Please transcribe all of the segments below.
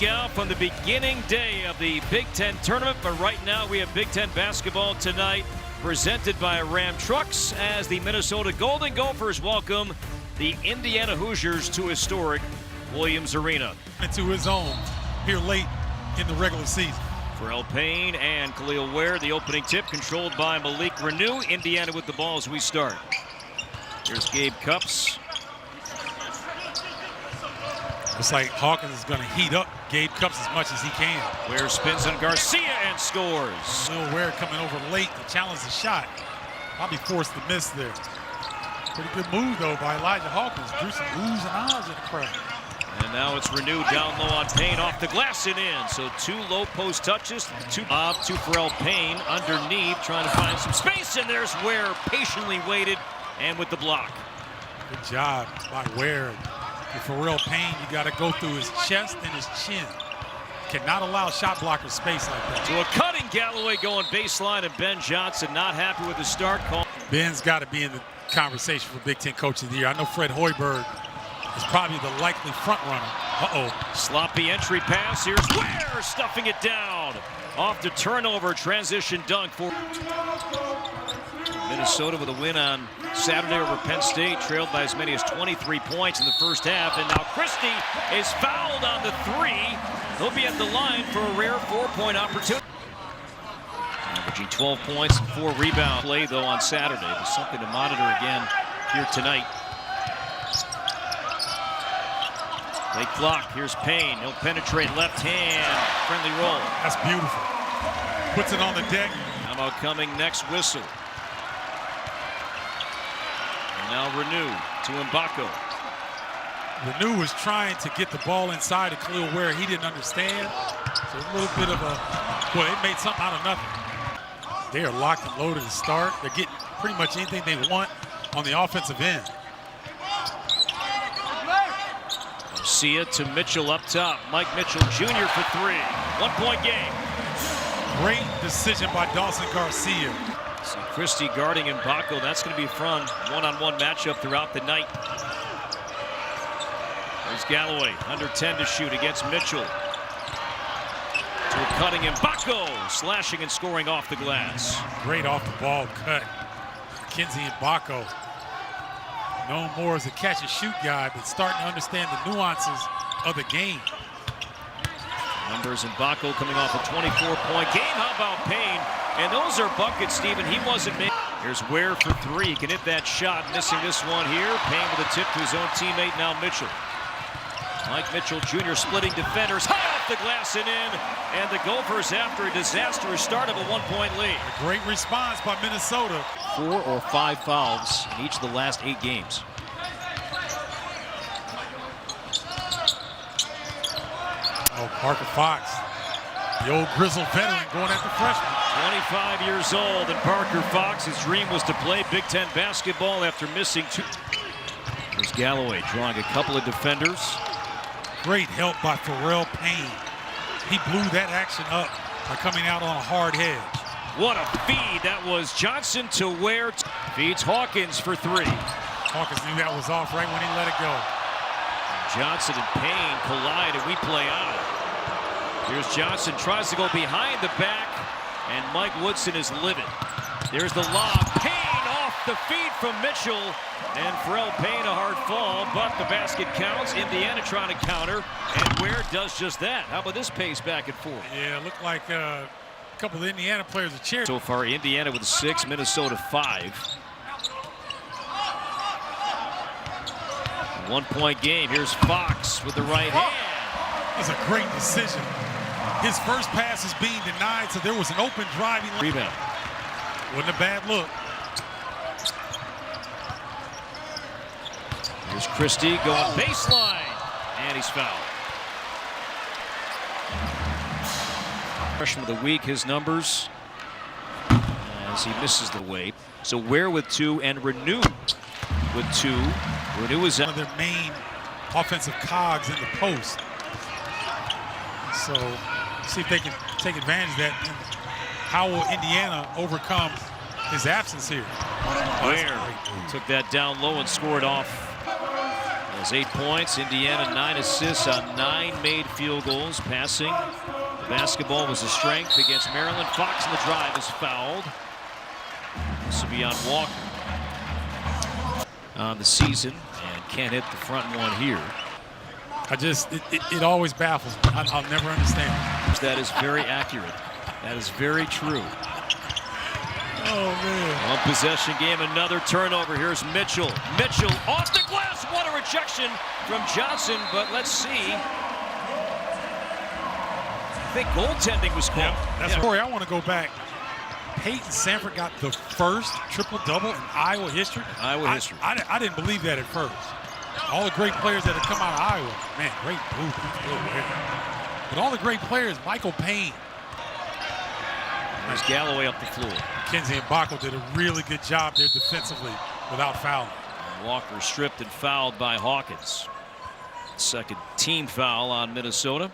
Out from the beginning day of the Big Ten tournament, but right now we have Big Ten basketball tonight presented by Ram Trucks as the Minnesota Golden Gophers welcome the Indiana Hoosiers to historic Williams Arena. Into his own here late in the regular season. Pharrell Payne and Khalil Ware, the opening tip controlled by Malik Renew. Indiana with the ball as we start. Here's Gabe Cupps. Looks like Hawkins is going to heat up Gabe Cupps as much as he can. Ware spins on Garcia and scores. Lil Ware coming over late to challenge the shot. Probably forced to miss there. Pretty good move, though, by Elijah Hawkins. Drew some oohs and ahs in the crowd. And now it's Renew down low on Payne, off the glass and in. So two low post touches, two to Pharrell Payne underneath, trying to find some space, and there's Ware patiently waited and with the block. Good job by Ware. With Pharrell Payne, you got to go through his chest and his chin. Cannot allow shot blocker space like that. To a cutting Galloway going baseline, and Ben Johnson not happy with the start call. Ben's got to be in the conversation for Big Ten Coach of the Year. I know Fred Hoiberg is probably the likely front runner. Sloppy entry pass. Here's Ware stuffing it down. Off the turnover, transition dunk for Minnesota with a win on Saturday over Penn State, trailed by as many as 23 points in the first half. And now Christie is fouled on the three. He'll be at the line for a rare 4-point opportunity. Averaging 12 points and 4 rebounds. Play, though, on Saturday. There's something to monitor again here tonight. Late clock. Here's Payne. He'll penetrate left hand. Friendly roll. That's beautiful. Puts it on the deck. Timeout coming next whistle. And now Renew to Mbako. Renew was trying to get the ball inside of Khalil Ware. He didn't understand. So a little bit of well, it made something out of nothing. They are locked and loaded to start. They're getting pretty much anything they want on the offensive end. Garcia to Mitchell up top. Mike Mitchell Jr. for 3. 1-point game. Great decision by Dawson Garcia. See Christie guarding Mbako. That's going to be a fun one-on-one matchup throughout the night. There's Galloway, under 10 to shoot against Mitchell. To a cutting Mbako, slashing and scoring off the glass. Great off the ball cut. Mackenzie Mbako, known more as a catch-and-shoot guy, but starting to understand the nuances of the game. Numbers Mbako coming off a 24-point game. How about Payne? And those are buckets, Stephen. He wasn't made. Here's Ware for 3. He can hit that shot. Missing this one here. Payne with a tip to his own teammate, now Mitchell. Mike Mitchell Jr. splitting defenders. High off the glass and in. And the Gophers, after a disastrous start, of a 1-point lead. A great response by Minnesota. 4 or 5 fouls in each of the last 8 games. Oh, Parker Fox, the old grizzled veteran going at the freshman. 25 years old, and Parker Fox, his dream was to play Big Ten basketball after missing 2. There's Galloway drawing a couple of defenders. Great help by Pharrell Payne. He blew that action up by coming out on a hard hedge. What a feed. That was Johnson to Ware. Feeds Hawkins for 3. Hawkins knew that was off right when he let it go. Johnson and Payne collide, and we play out. Here's Johnson, tries to go behind the back, and Mike Woodson is livid. There's the lob. Payne off the feed from Mitchell, and Pharrell Payne a hard fall, but the basket counts. Indiana trying to counter, and Ware does just that. How about this pace back and forth? Yeah, looked like a couple of Indiana players are cheering. So far, Indiana with 6, Minnesota 5. 1-point game. Here's Fox with the right hand. It's a great decision. His first pass is being denied, so there was an open driving rebound. Wasn't a bad look. Here's Christie going baseline, and he's fouled. Freshman of the week, his numbers as he misses the weight. So Ware with 2 and Renew with 2. Renew is one of their main offensive cogs in the post. So see if they can take advantage of that. And how will Indiana overcome his absence here? Ware took that down low and scored off Has 8 points. Indiana 9 assists on 9 made field goals. Passing the basketball was a strength against Maryland. Fox in the drive is fouled. This will be on Walker on the season, and can't hit the front one here. It always baffles me. I'll never understand. That is very accurate. That is very true. Oh, man. One possession game, another turnover. Here's Mitchell. Mitchell off the glass. What a rejection from Johnson, but let's see. I think goaltending was called. Yeah, that's Corey, I want to go back. Peyton Sanford got the first triple-double in Iowa history. I didn't believe that at first. All the great players that have come out of Iowa, man, great move. But all the great players, Michael Payne. There's Galloway up the floor. Kenzie and Bako did a really good job there defensively without fouling. Walker stripped and fouled by Hawkins. Second team foul on Minnesota.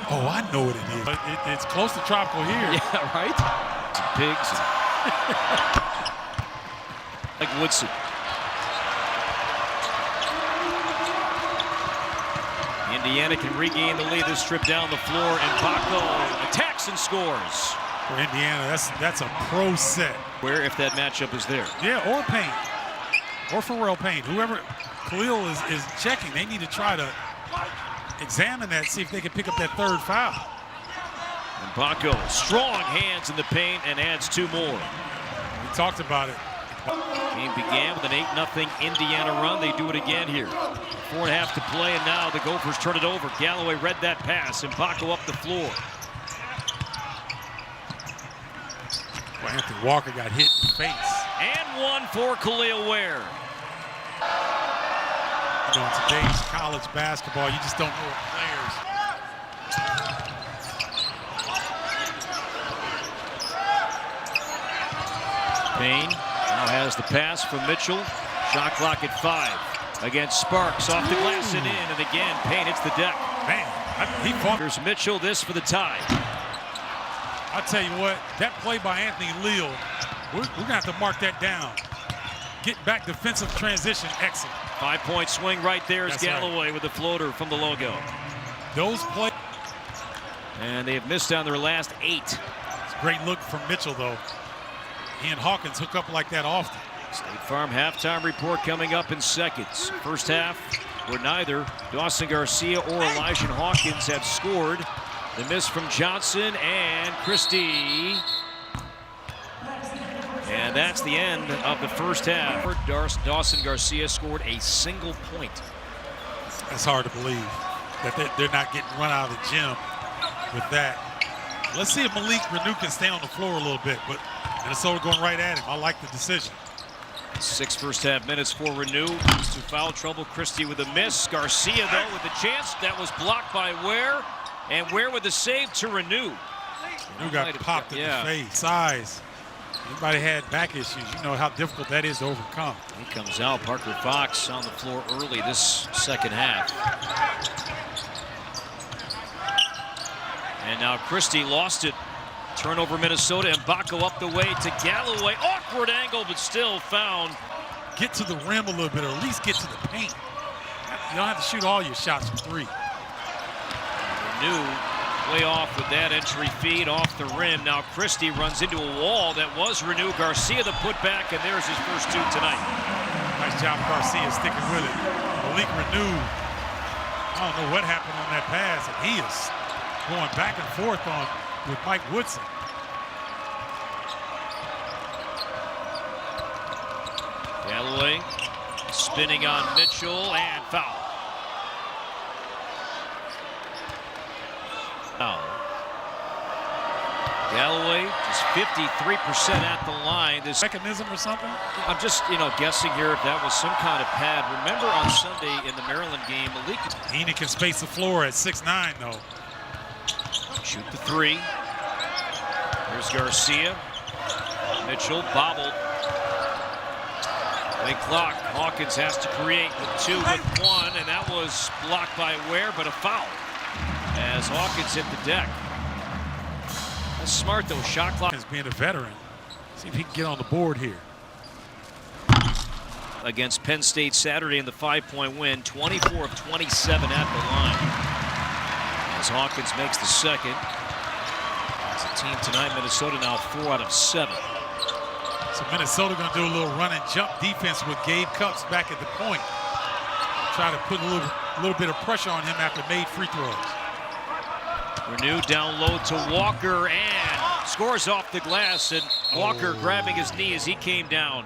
Oh, I know what it is. But it's close to tropical here. Yeah, right? Some pigs. Like Woodson. Indiana can regain the lead. This trip down the floor, and Bako attacks and scores. For Indiana, that's a pro set. Where if that matchup is there? Yeah, or Payne, or Pharrell Payne. Whoever Khalil is checking, they need to try to examine that, see if they can pick up that third foul. And Bako, strong hands in the paint, and adds 2 more. We talked about it. Game began with an 8-0 Indiana run. They do it again here. 4.5 to play, and now the Gophers turn it over. Galloway read that pass, and Bako up the floor. Well, Anthony Walker got hit in the face. And one for Khalil Ware. You know, in today's college basketball, you just don't know what players. Payne now has the pass from Mitchell. Shot clock at 5 against Sparks. Off the glass and in, and again, Payne hits the deck. Man, he fought. Here's Mitchell, this for the tie. I'll tell you what, that play by Anthony Leal, we're going to have to mark that down. Get back defensive transition, excellent. 5-point swing right there is Galloway with the floater from the logo. Those plays. And they have missed on their last 8. It's a great look from Mitchell, though. He and Hawkins hook up like that often. State Farm halftime report coming up in seconds. First half, where neither Dawson Garcia or Elijah Hawkins have scored. The miss from Johnson and Christie. And that's the end of the first half. Dawson Garcia scored a single point. That's hard to believe that they're not getting run out of the gym with that. Let's see if Malik Reneau can stay on the floor a little bit, but Minnesota going right at him. I like the decision. 6 first half minutes for Reneau. Used to foul trouble. Christie with a miss. Garcia, though, with the chance. That was blocked by Ware. And Ware with the save to Reneau. Reneau got popped in the face. Size. Anybody had back issues, you know how difficult that is to overcome. He comes out. Parker Fox on the floor early this second half. And now Christie lost it. Turnover Minnesota, and Bako up the way to Galloway. Awkward angle, but still found. Get to the rim a little bit, or at least get to the paint. You don't have to shoot all your shots from 3. Reneau way off with that entry feed off the rim. Now Christie runs into a wall that was Reneau. Garcia the putback, and there's his first 2 tonight. Nice job, Garcia, sticking with it. Malik Reneau, I don't know what happened on that pass, and he is going back and forth with Mike Woodson. Galloway spinning on Mitchell, and foul. Galloway just 53% at the line. This mechanism or something? I'm just, guessing here if that was some kind of pad. Remember on Sunday in the Maryland game, Malik. Heaney can space the floor at 6'9", though. Shoot the 3. Here's Garcia. Mitchell bobbled. Big clock. Hawkins has to create with 2 with 1, and that was blocked by Ware, but a foul as Hawkins hit the deck. That's smart, though. Shot clock. As being a veteran, see if he can get on the board here. against Penn State Saturday in the 5-point win, 24 of 27 at the line. As Hawkins makes the second. As a team tonight, Minnesota now 4 out of 7. So Minnesota going to do a little run and jump defense with Gabe Cupps back at the point. Try to put a little bit of pressure on him after made free throws. Renew down low to Walker and scores off the glass, and Walker grabbing his knee as he came down.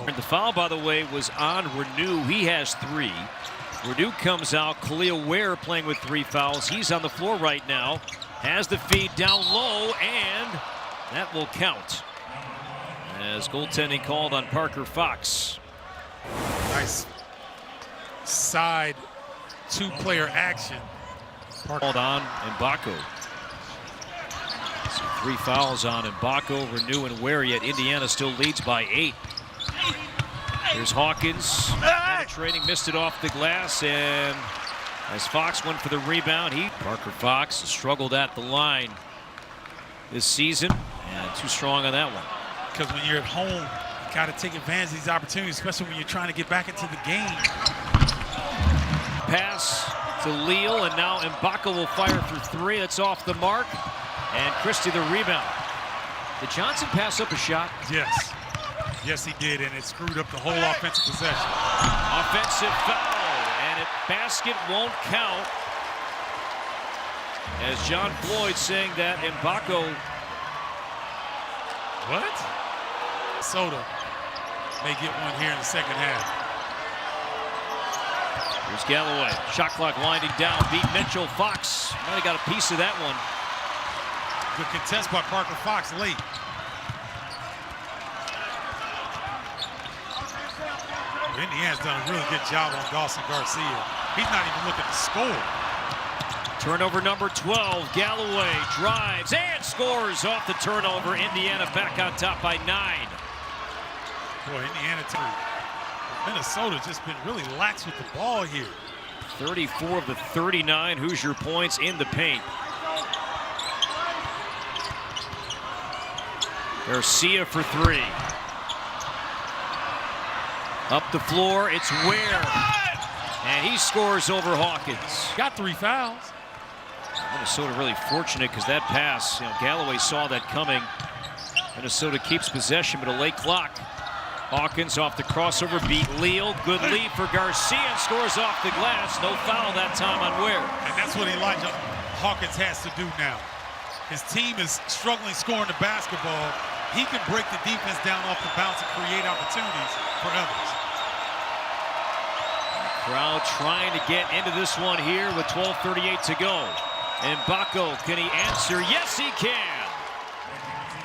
And the foul, by the way, was on Renew. He has 3. Renew comes out. Khalil Ware playing with 3 fouls. He's on the floor right now. Has the feed down low, and that will count. As goaltending called on Parker Fox. Nice side 2-player action. Called on Mbako. So 3 fouls on Mbako, Renew, and Ware, yet Indiana still leads by 8. Here's Hawkins penetrating, missed it off the glass, and as Fox went for the rebound, Parker Fox has struggled at the line this season, and too strong on that one. Because when you're at home, you got to take advantage of these opportunities, especially when you're trying to get back into the game. Pass to Leal, and now Mbako will fire for 3. That's off the mark, and Christie the rebound. Did Johnson pass up a shot? Yes. Yes, he did, and it screwed up the whole offensive possession. Offensive foul, and basket won't count. As John Floyd saying that Mbako. What? Minnesota may get one here in the second half. Here's Galloway. Shot clock winding down. Beat Mitchell. Fox might have got a piece of that one. Good contest by Parker Fox late. Indiana's done a really good job on Dawson Garcia. He's not even looking to score. Turnover number 12. Galloway drives and scores off the turnover. Indiana back on top by 9. Boy, Indiana too. Minnesota's just been really lax with the ball here. 34 of the 39 Hoosier points in the paint. Garcia for 3. Up the floor, it's Ware. And he scores over Hawkins. Got 3 fouls. Minnesota really fortunate because that pass, Galloway saw that coming. Minnesota keeps possession, but a late clock. Hawkins off the crossover, beat Leal. Good lead for Garcia and scores off the glass. No foul that time on Ware. And that's what Elijah Hawkins has to do now. His team is struggling scoring the basketball. He can break the defense down off the bounce and create opportunities for others. Crowd trying to get into this one here with 12:38 to go. Mbako, can he answer? Yes, he can.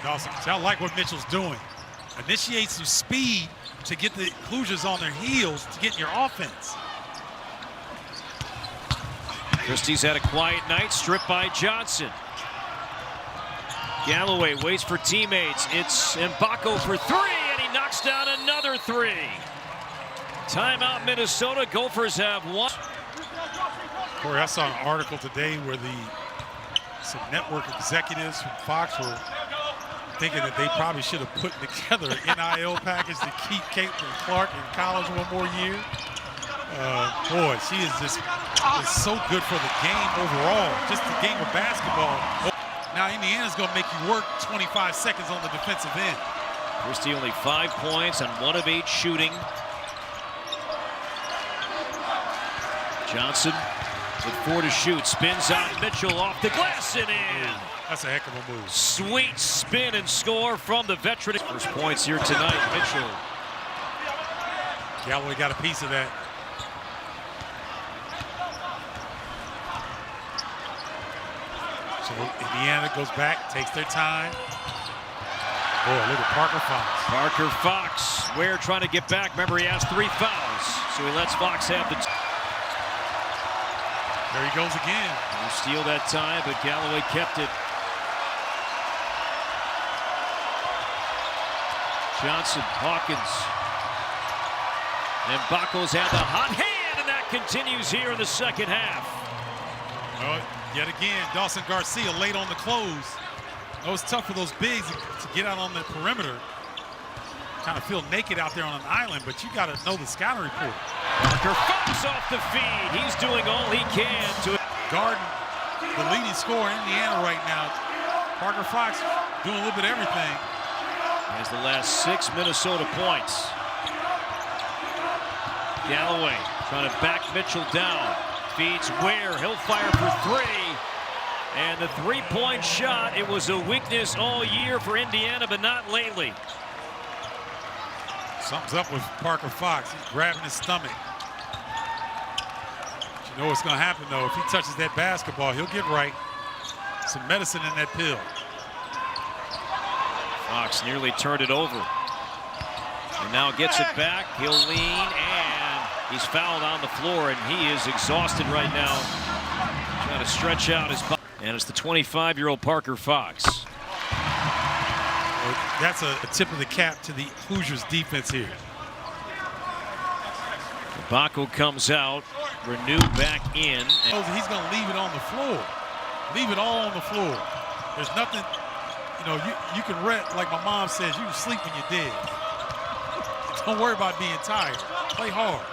Dawson, I like what Mitchell's doing. Initiate some speed to get the Hoosiers on their heels to get in your offense. Christie's had a quiet night, stripped by Johnson. Galloway waits for teammates. It's Mbako for 3, and he knocks down another 3. Timeout, Minnesota. Gophers have 1. Corey, I saw an article today where some network executives from Fox were thinking that they probably should have put together an NIL package to keep Caitlin Clark in college one more year. Boy, she is so good for the game overall, just the game of basketball. Now Indiana's going to make you work 25 seconds on the defensive end. Christie only 5 points on 1 of 8 shooting. Johnson with 4 to shoot. Spins out Mitchell off the glass and in. That's a heck of a move. Sweet spin and score from the veteran. First points here tonight, Mitchell. Galloway got a piece of that. So Indiana goes back, takes their time. Boy, look at Parker Fox. Parker Fox, Ware trying to get back. Remember, he has 3 fouls, so he lets Fox have the. There he goes again. No steal that time, but Galloway kept it. Johnson, Hawkins. And Mbako's had the hot hand, and that continues here in the second half. Well, yet again, Dawson Garcia late on the close. It was tough for those bigs to get out on the perimeter. kind of feel naked out there on an island, but you got to know the scouting report. Parker Fox off the feed. He's doing all he can to Garden, the leading scorer in Indiana right now. Parker Fox doing a little bit of everything. Has the last 6 Minnesota points. Galloway trying to back Mitchell down. Feeds Ware. He'll fire for 3. And the three-point shot, it was a weakness all year for Indiana, but not lately. Something's up with Parker Fox. He's grabbing his stomach. But you know what's going to happen, though. If he touches that basketball, he'll get right. Some medicine in that pill. Fox nearly turned it over. And now gets it back. He'll lean, and he's fouled on the floor, and he is exhausted right now. Trying to stretch out his body. And it's the 25-year-old Parker Fox. Well, that's a tip of the cap to the Hoosiers defense here. Bako comes out. Renew back in. He's going to leave it on the floor. Leave it all on the floor. There's nothing, you know, you can rest, like my mom says, you can sleep when you're dead. Don't worry about being tired. Play hard.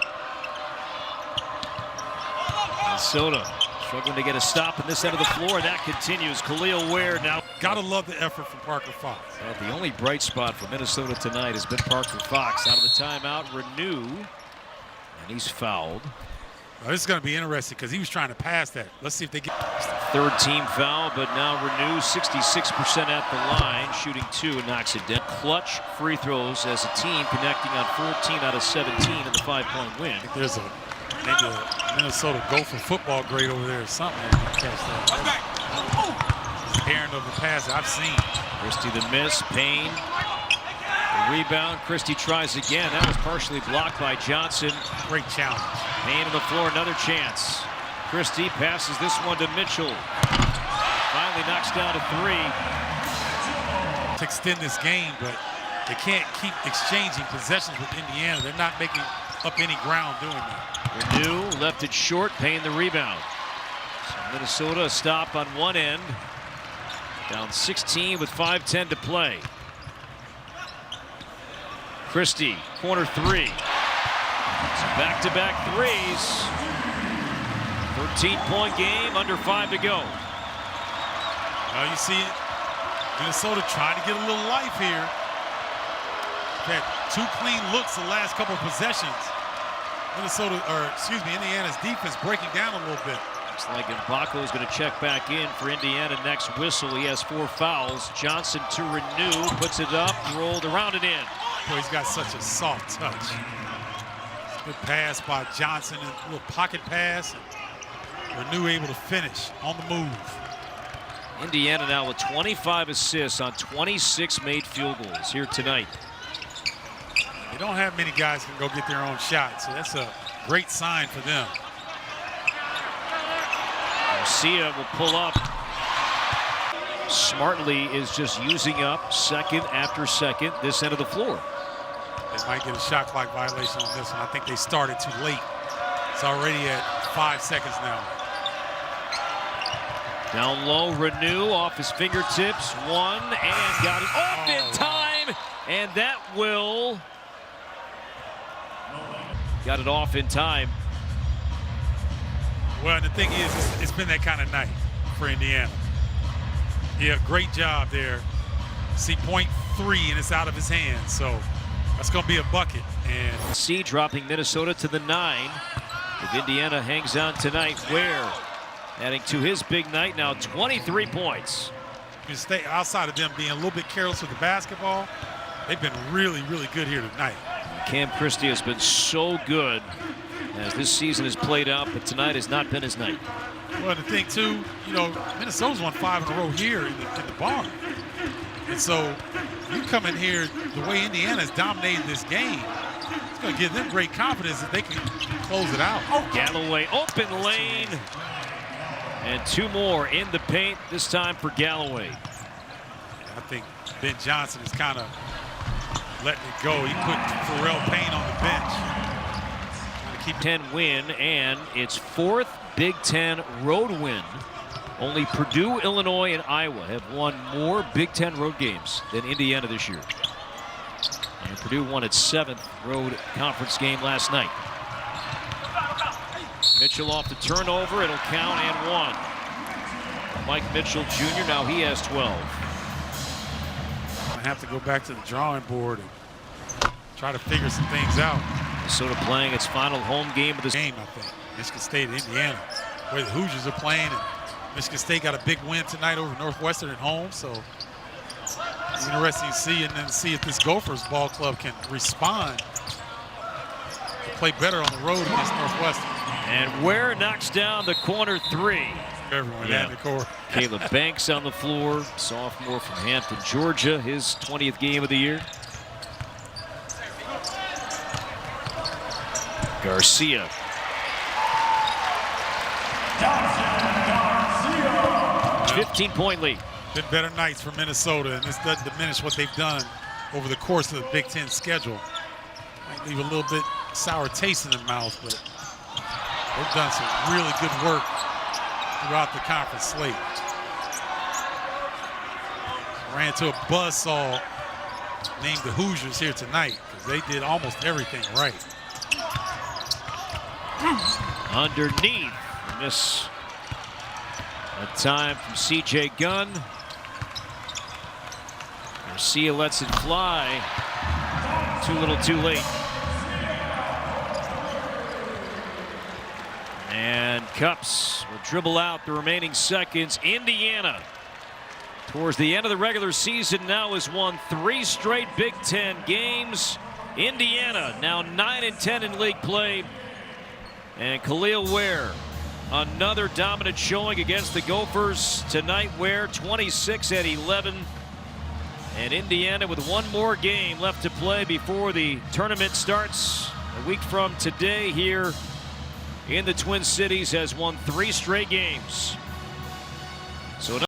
Minnesota struggling to get a stop in this end of the floor. That continues. Khalil Ware now. Gotta love the effort from Parker Fox. Well, the only bright spot for Minnesota tonight has been Parker Fox. Out of the timeout, Renew. And he's fouled. Well, this is going to be interesting because he was trying to pass that. Let's see if they get. It's the 3rd team foul, but now Renew 66% at the line, shooting 2 and knocks it down. Clutch free throws as a team, connecting on 14 out of 17 in the 5-point win. I think there's maybe a Minnesota Gopher football grade over there or something. Catch that. It's errand of the pass I've seen. Christie the miss, Payne. The rebound, Christie tries again. That was partially blocked by Johnson. Great challenge. Payne on the floor, another chance. Christie passes this one to Mitchell. Finally knocks down a 3. To extend this game, but they can't keep exchanging possessions with Indiana. They're not making up any ground doing that. Renew left it short, Payne the rebound. So Minnesota a stop on one end. Down 16 with 5:10 to play. Christie, corner 3. So back-to-back threes. 13-point game, under 5 to go. Well, you see Minnesota trying to get a little life here. They've had 2 clean looks the last couple of possessions. Indiana's defense breaking down a little bit. Looks like Mbako is going to check back in for Indiana next whistle. He has 4 fouls. Johnson to Renew, puts it up, rolled around and in. Boy, he's got such a soft touch. Good pass by Johnson, a little pocket pass. Renew able to finish on the move. Indiana now with 25 assists on 26 made field goals here tonight. They don't have many guys who can go get their own shot, so that's a great sign for them. Garcia will pull up. Smartly is just using up second after second this end of the floor. They might get a shot clock violation on this one. I think they started too late. It's already at 5 seconds now. Down low, Renew off his fingertips. 1 and got it off in time. And that will... Got it off in time. Well, the thing is, it's been that kind of night for Indiana. Yeah, great job there. See, point 3, and it's out of his hands. So that's going to be a bucket. And C dropping Minnesota to the 9. If Indiana hangs on tonight, Ware adding to his big night now, 23 points. You stay outside of them being a little bit careless with the basketball. They've been really, really good here tonight. Cam Christie has been so good as this season has played out, but tonight has not been his night. Well, the thing, too, you know, Minnesota's won 5 in a row here in the barn. And so you come in here, the way Indiana's dominated this game, it's going to give them great confidence that they can close it out. Galloway, open lane. And 2 more in the paint, this time for Galloway. I think Ben Johnson is kind of letting it go. He put Pharrell Payne on the bench. Trying to keep 10 win, and its 4th Big Ten road win. Only Purdue, Illinois, and Iowa have won more Big Ten road games than Indiana this year. And Purdue won its 7th road conference game last night. Mitchell off the turnover. It'll count and 1. Mike Mitchell Jr. now he has 12. I have to go back to the drawing board and try to figure some things out. Minnesota playing its final home game of this game, I think. Michigan State, Indiana, where the Hoosiers are playing, and Michigan State got a big win tonight over Northwestern at home. So it's interesting to see, and then see if this Gophers ball club can respond to play better on the road against Northwestern. And Ware knocks down the corner 3. Everyone had the core. Caleb Banks on the floor, sophomore from Hampton, Georgia, his 20th game of the year. Garcia. 15-point lead. Been better nights for Minnesota, and this doesn't diminish what they've done over the course of the Big Ten schedule. Might leave a little bit sour taste in the mouth, but they've done some really good work throughout the conference slate. Ran into a buzzsaw named the Hoosiers here tonight because they did almost everything right. Underneath, miss a time from C.J. Gunn. Garcia lets it fly. Too little, too late. And Cups will dribble out the remaining seconds. Indiana, towards the end of the regular season, now has won 3 straight Big Ten games. Indiana now 9-10 in league play. And Khalil Ware, another dominant showing against the Gophers tonight. Ware 26 at 11. And Indiana with 1 more game left to play before the tournament starts a week from today here in the Twin Cities, has won 3 straight games. So